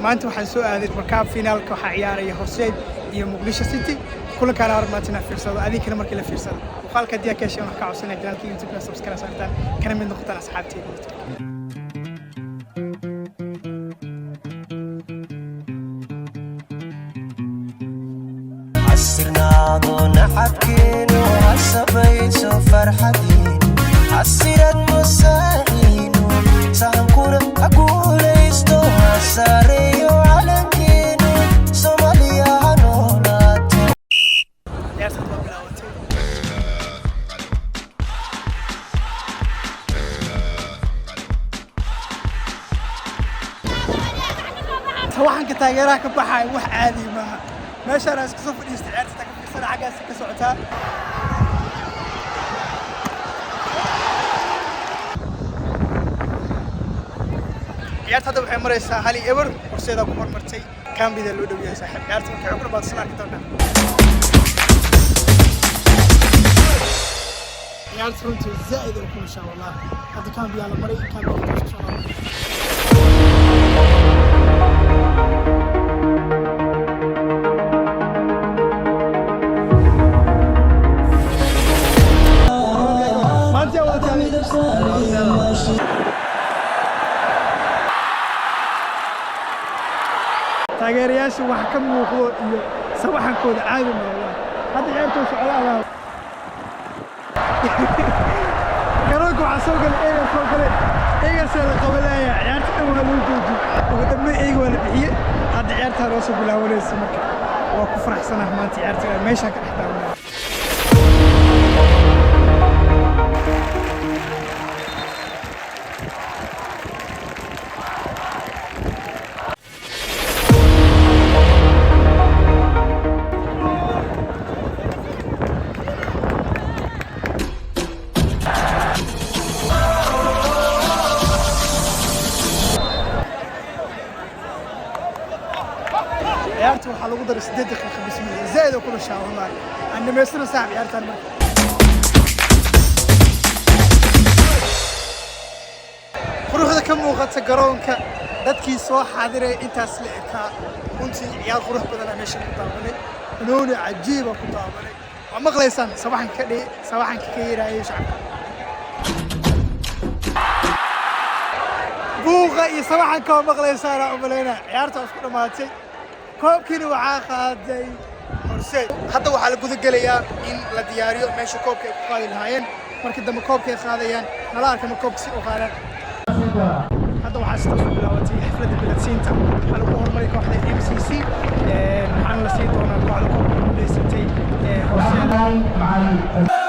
maanta waxaan soo aaday markaa finaalka waxaa ciyaaraya Horseed iyo Muqdisho City كل كان أرماتنا في رصاد هذه كلمة كلها في رصاد وقال كديا كاشي ونحكي عصنا جالك يوتيوب سبسكرايب سنتان كان من نقطة أصحابتي عسرنا ضنا حكين وعصبي سفر حدين عسرت مساعين سانكونا أقول إستو عساري وعلنكين سوماليا waxaan ka taageeraha ka baxay wax caadi ma aha meeshaan isku soo fadhiistay ciyaarta ka fiirsan xagaas ka socotaa ciyaarta hadda waxay maraysaa hal ever Horseed ku marmartay kaambida loo dhaw yahay saaxiib ciyaarta waxay ugu baad sanad doonaa ciyaarta runtii zaid oo ku insha Allah hadda kaambida la maray kaambida ka soo taageerayaasha wax ka muuqdo iyo sawaxankooda caadi ma aha hadda ciyaartu socdaala garoonka waxa soo galay eega soo la qabanaya ciyaarta dhan waa loo joojiyay ugu dambeyn eega wala bixiye hadda ciyaarta loo soo bilaabanaysa marka waa ku faraxsanahay maanta ciyaarta meesha ka dhaxdaawanaa ciyaartu waxa lagu daray 8 daqiiqo bismiillah zaid oo kula shaa wallahi anna meesna saac ciyaartan marka quruxda ka muuqata garoonka dadkii soo xaadiray intaas la ekaa runtii ciyaar qurux badan meesha ku taabanay nooni cajiib ku taabanay waa maqlaysaan sawaxanka ka yeeraayay shacabka buuqa iyo sawaxanka maqlaysaan oo maleena ciyaarta isku dhamaatay koobkiina waxaa qaaday Horseed hadda waxaa la guda gelayaa in la diyaariyo meesha koobka ay ku qaadi lahaayeen markii dambe koobka ay qaadayaan nala arkama koobka si u qaadaan hadda waxaa soo bilaabatay xafladda biladsiinta waxaa lagu hormaray kooxda MCC waxaana la sii doonaa kooxda koobka guuleysatay Horseed